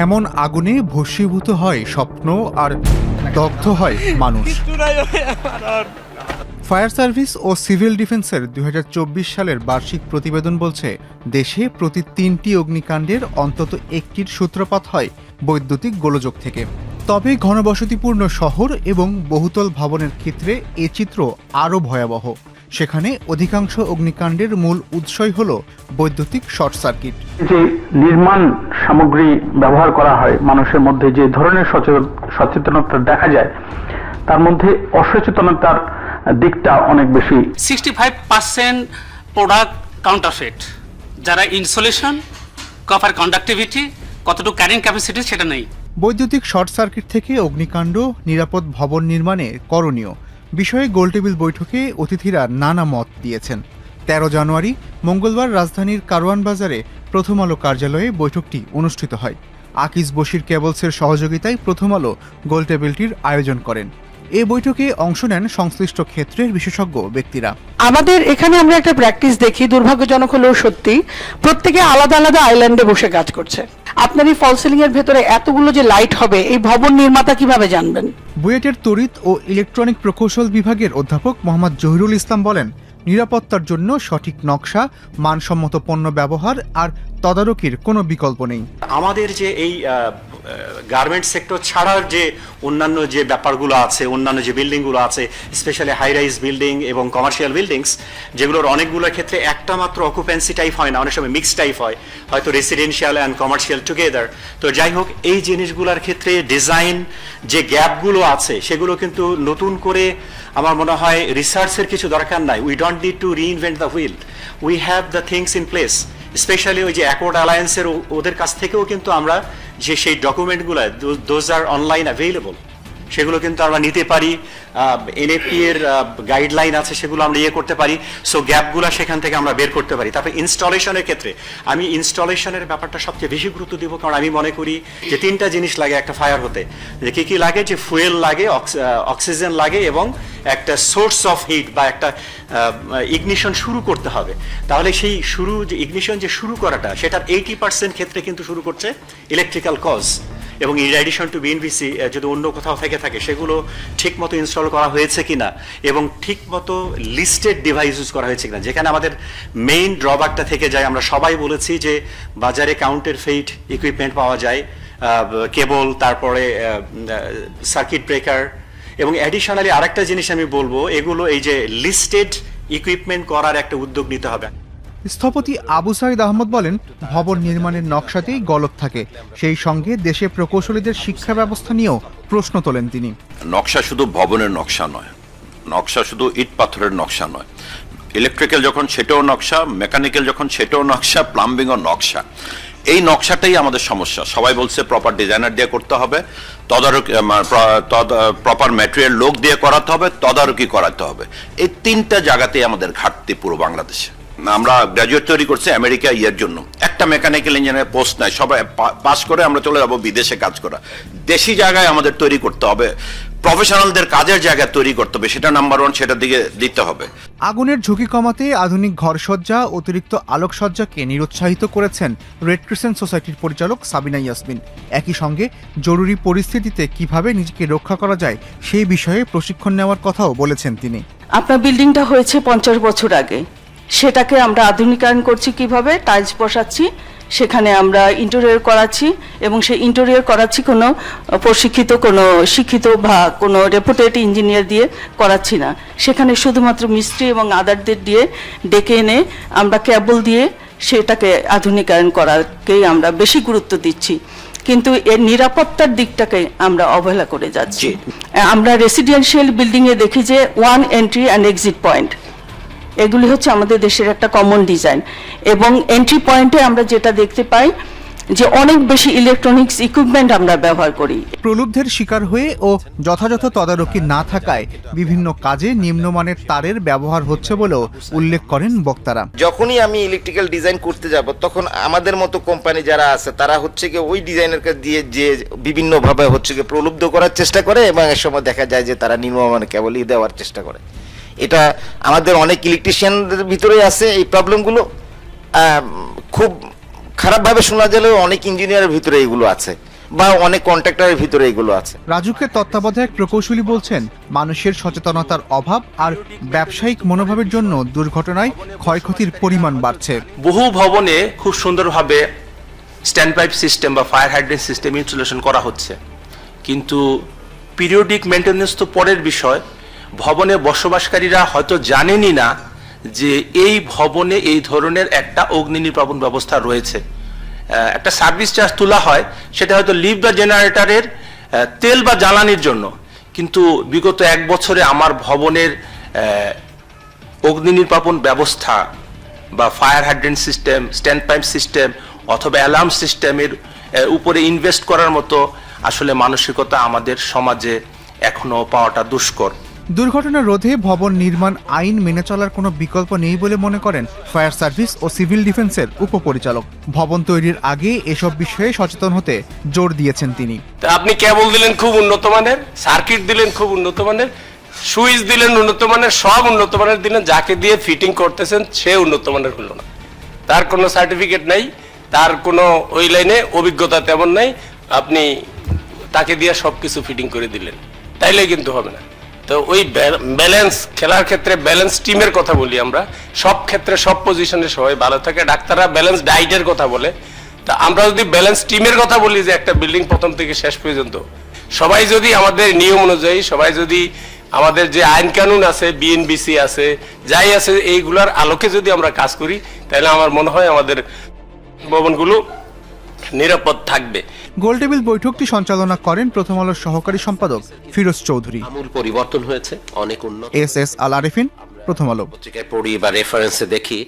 এমন আগুনে ভস্মীভূত হয় স্বপ্ন আর দগ্ধ হয় মানুষ। ফায়ার সার্ভিস ও সিভিল ডিফেন্সের ২০২৪ সালের বার্ষিক প্রতিবেদন বলছে, দেশে প্রতি ৩টি অগ্নিকাণ্ডের অন্তত একটির সূত্রপাত হয় বৈদ্যুতিক গোলযোগ থেকে। তবে ঘনবসতিপূর্ণ শহর এবং বহুতল ভবনের ক্ষেত্রে এ চিত্র আরও ভয়াবহ। সেখানে অধিকাংশ অগ্নিকাণ্ডের মূল উৎসই হল বৈদ্যুতিক শর্ট সার্কিট। যে নির্মাণ সামগ্রী ব্যবহার করা হয়, মানুষের মধ্যে যে ধরনের সচেতনতা দেখা যায়, তার মধ্যে অসচেতনতার দিকটা অনেক বেশি। 65% প্রোডাক্ট কাউন্টারফেট, যারা ইনসুলেশন, কপার কন্ডাক্টিভিটি, কতটুকু ক্যারিং ক্যাপাসিটি সেটা নেই। বৈদ্যুতিক শর্ট সার্কিট থেকে অগ্নিকাণ্ড, নিরাপদ ভবন নির্মাণে করণীয় বিষয়ে গোলটেবিল বৈঠকে অতিথিরা নানা মত দিয়েছেন। ১৩ জানুয়ারি মঙ্গলবার রাজধানীর কারওয়ান বাজারে প্রথম আলো কার্যালয়ে বৈঠকটি অনুষ্ঠিত হয়। আকিজ বশির কেবলসের সহযোগিতায় প্রথম আলো গোলটেবিলটির আয়োজন করেন। এ বৈঠকে অংশ নেন সংশ্লিষ্ট ক্ষেত্রের বিশেষজ্ঞ ব্যক্তিরা। আমাদের এখানে আমরা একটা প্র্যাকটিস দেখি, দুর্ভাগ্যজনক হলেও সত্যি, প্রত্যেকে আলাদা আলাদা আইল্যান্ডে বসে কাজ করছে। আপনার এই ফল সিলিং এর ভেতরে এতগুলো যে লাইট হবে, এই ভবন নির্মাতা কিভাবে জানবেন? বুয়েটের তড়িৎ ও ইলেকট্রনিক প্রকৌশল বিভাগের অধ্যাপক মোহাম্মদ জহিরুল ইসলাম বলেন, নিরাপত্তার জন্য সঠিক নকশা, মানসম্মত পণ্য ব্যবহার আর তদারকির কোনো বিকল্প নেই। আমাদের যে এই গার্মেন্ট সেক্টর ছাড়ার যে অন্যান্য যে ব্যাপারগুলো আছে, অন্যান্য যে বিল্ডিংগুলো আছে, স্পেশালি হাই রাইজ বিল্ডিং এবং কমার্শিয়াল বিল্ডিংস, যেগুলোর অনেকগুলোর ক্ষেত্রে একটা মাত্র অকুপেন্সি টাইপ হয় না, অনেক সময় মিক্স টাইপ হয়, হয়তো রেসিডেন্সিয়াল অ্যান্ড কমার্শিয়াল টুগেদার। তো যাই হোক, এই জিনিসগুলোর ক্ষেত্রে ডিজাইন যে গ্যাপগুলো আছে, সেগুলো কিন্তু নতুন করে আমার মনে হয় রিসার্চের কিছু দরকার নাই। We don't need to reinvent the wheel, we have the things in place. Specially ওই যে অ্যাকর্ড অ্যালায়েন্সের ওদের কাছ থেকেও কিন্তু আমরা যে সেই ডকুমেন্টগুলো, দোজ আর অনলাইন অ্যাভেলেবল, সেগুলো কিন্তু আমরা নিতে পারি। এনএপি এর গাইডলাইন আছে, সেগুলো আমরা করতে পারি। সো গ্যাপগুলো সেখান থেকে আমরা বের করতে পারি। তারপরে ইনস্টলেশনের ক্ষেত্রে আমি ইনস্টলেশনের ব্যাপারটা সবচেয়ে বেশি গুরুত্ব দিব, কারণ আমি মনে করি যে 3টা জিনিস লাগে একটা ফায়ার হতে। যে কি লাগে, যে ফুয়েল লাগে, অক্সিজেন লাগে, এবং একটা সোর্স অফ হিট বা একটা ইগনিশন শুরু করতে হবে। তাহলে সেই যে ইগনিশন যে শুরু করাটা, সেটার 80% ক্ষেত্রে কিন্তু শুরু করছে ইলেকট্রিক্যাল কজ। এবং ইন অ্যাডিশন টু বিএনপিসি, যদি অন্য কোথাও থেকে থাকে, সেগুলো ঠিক মতো ইনস্টল করা হয়েছে কিনা এবং ঠিক মতো লিস্টেড ডিভাইস ইউজ করা হয়েছে কিনা। যেখানে আমাদের মেইন ড্রব্যাকটা থেকে যায়, আমরা সবাই বলেছি যে বাজারে কাউন্টারফেইট ইকুইপমেন্ট পাওয়া যায়, কেবল, তারপরে সার্কিট ব্রেকার, এবং অ্যাডিশনালি আরেকটা জিনিস আমি বলবো, এগুলো এই যে লিস্টেড ইকুইপমেন্ট করার একটা উদ্যোগ নিতে হবে। স্থপতি আবু সাইদ আহমদ বলেন, ভবন নির্মাণের নকশাতেই গলদ থাকে। সেই সঙ্গে দেশে প্রকৌশলীদের শিক্ষা ব্যবস্থা নিয়েও প্রশ্ন তোলেন তিনি। নকশা শুধু ভবনের নকশা নয়, নকশা শুধু ইট পাথরের নকশা নয়, ইলেকট্রিক্যাল যখন সেটাও নকশা, মেকানিক্যাল যখন সেটাও নকশা, প্লাম্বিংও নকশা। এই নকশাটাই আমাদের সমস্যা। সবাই বলছে প্রপার ডিজাইনার দিয়ে করতে হবে, তদারকি, প্রপার ম্যাটেরিয়াল লোক দিয়ে করাতে হবে, তদারকি করাতে হবে। এই 3টা জায়গাতেই আমাদের ঘাটতি পুরো বাংলাদেশে। আমরা গ্র্যাজুয়েট তৈরি করছি আমেরিকা ইয়ের জন্য, একটা মেকানিক্যাল ইঞ্জিনিয়ার পোস্ট নাই, সবাই পাস করে আমরা চলে যাবো বিদেশে কাজ করা। দেশি জায়গায় আমাদের তৈরি করতে হবে, প্রফেশনালদের কাজের জায়গা তৈরি করতে হবে, সেটা নাম্বার 1, সেটার দিকে দিতে হবে। আগুনের ঝুঁকি কমাতে আধুনিক ঘরসজ্জা, অতিরিক্ত আলোকসজ্জাকে নিরুৎসাহিত করেছেন রেড ক্রিসেন্ট সোসাইটির পরিচালক সাবিনা ইয়াসমিন। একই সঙ্গে জরুরি পরিস্থিতিতে কিভাবে নিজেকে রক্ষা করা যায় সেই বিষয়ে প্রশিক্ষণ নেওয়ার কথাও বলেছেন তিনি। আপনার বিল্ডিংটা হয়েছে 50 বছর আগে, সেটাকে আমরা আধুনিকায়ন করছি কিভাবে, টাইলস বসাচ্ছি, সেখানে আমরা ইন্টেরিয়র করাচ্ছি, এবং সেই ইন্টেরিয়র করাচ্ছি কোনো প্রশিক্ষিত, কোনো শিক্ষিত বা কোনো রেপুটেড ইঞ্জিনিয়ার দিয়ে করাচ্ছি না। সেখানে শুধুমাত্র মিস্ত্রি এবং আদারদের দিয়ে ডেকে এনে আমরা কেবল দিয়ে সেটাকে আধুনিকায়ন করাকেই আমরা বেশি গুরুত্ব দিচ্ছি। কিন্তু এর নিরাপত্তার দিকটাকে আমরা অবহেলা করে যাচ্ছি। আমরা রেসিডেন্সিয়াল বিল্ডিংয়ে দেখি যে 1 এন্ট্রি অ্যান্ড এক্সিট পয়েন্ট, এগুলি হচ্ছে আমাদের দেশের একটা কমন ডিজাইন। এবং এন্ট্রি পয়েন্টে আমরা যেটা দেখতে পাই যে অনেক বেশি ইলেকট্রনিক্স ইকুইপমেন্ট আমরা ব্যবহার করি। প্রলুব্ধের শিকার হয়ে ও যথাযথ তদারকি না থাকায় বিভিন্ন কাজে নিম্নমানের তারের ব্যবহার হচ্ছে বলেও উল্লেখ করেন বক্তারা। যখনই আমি ইলেকট্রিক্যাল ডিজাইন করতে যাব, তখন আমাদের মতো কোম্পানি যারা আছে, তারা হচ্ছে কি ওই ডিজাইনারকে দিয়ে যে বিভিন্নভাবে হচ্ছে কি প্রলুব্ধ করার চেষ্টা করে, এবং এর সময় দেখা যায় যে তারা নিম্নমানের কেবলই দেওয়ার চেষ্টা করে। এটা আমাদের অনেক ইলেকট্রিশিয়ানদের ভিতরে আছে এই প্রবলেমগুলো। খুব খারাপভাবে শোনা গেলেও অনেক ইঞ্জিনিয়ারের ভিতরে এগুলো আছে বা অনেক কন্ট্রাক্টরের ভিতরে এগুলো আছে। রাজুকের তত্ত্বাবধায়ক প্রকৌশলী বলছেন, মানুষের সচেতনতার অভাব আর ব্যবসায়িক মনোভাবের জন্য দুর্ঘটনায় ক্ষয়ক্ষতির পরিমাণ বাড়ছে। বহু ভবনে খুব সুন্দরভাবে স্ট্যান্ড পাইপ সিস্টেম বা ফায়ার হাইড্রেন্ট সিস্টেম ইনস্টলেশন করা হচ্ছে, কিন্তু পিরিয়ডিক মেনটেন্যান্স তো পরের বিষয়। ভবনে বসবাসকারীরা হয়তো জানেনই না যে এই ভবনে এই ধরনের একটা অগ্নি নির্বাপন ব্যবস্থা রয়েছে। একটা সার্ভিস চার্জ তোলা হয়, সেটা হয়তো লিফট বা জেনারেটরের তেল বা জ্বালানির জন্য, কিন্তু বিগত 1 বছরে আমার ভবনের অগ্নি নির্বাপন ব্যবস্থা বা fire hydrant system, stand pipe system অথবা অ্যালার্ম সিস্টেমের উপরে ইনভেস্ট করার মতো আসলে মানসিকতা আমাদের সমাজে এখনো পাওয়াটা দুষ্কর। দুর্ঘটনা রোধে ভবন নির্মাণ আইন মেনে চলার কোনো বিকল্প নেই বলে মনে করেন ফায়ার সার্ভিস ও সিভিল ডিফেন্সের উপপরিচালক। ভবন তৈরির আগে এসব বিষয়ে সচেতন হতে জোর দিয়েছেন তিনি। আপনি কেবল দিলেন খুব উন্নত মানের, সার্কিট দিলেন খুব উন্নত মানের, সুইচ দিলেন উন্নত মানের, সব উন্নত মানের দিলেন, যাকে দিয়ে ফিটিং করতেছেন সে উন্নত মানের হলো না, তার কোনো সার্টিফিকেট নাই, তার কোনো ওই লাইনে অভিজ্ঞতা তেমন নাই, আপনি তাকে দিয়ে সবকিছু ফিটিং করে দিলেন, তাইলে কিন্তু হবে না। তো ওই ব্যালেন্স, খেলার ক্ষেত্রে ব্যালেন্স টিমের কথা বলি আমরা, সব ক্ষেত্রে সব পজিশনে সবাই ভালো থাকে। ডাক্তাররা ব্যালেন্স ডায়েটের কথা বলে, তা আমরা যদি ব্যালেন্স টিমের কথা বলি যে একটা বিল্ডিং প্রথম থেকে শেষ পর্যন্ত সবাই যদি আমাদের নিয়ম অনুযায়ী, সবাই যদি আমাদের যে আইন কানুন আছে, বিএনবিসি আছে, যাই আছে, এইগুলার আলোকে যদি আমরা কাজ করি, তাহলে আমার মনে হয় আমাদের ভবনগুলো নিরাপদ থাকবে। গোলটেবিল বৈঠকটি সঞ্চালনা করেন প্রথম আলোর সহকারী সম্পাদক ফিরোজ চৌধুরী। আমূল পরিবর্তন হয়েছে, অনেক উন্নত। এস আল আরেফিন, প্রথম আলো। পত্রিকায় পড়ি বা রেফারেন্সে দেখি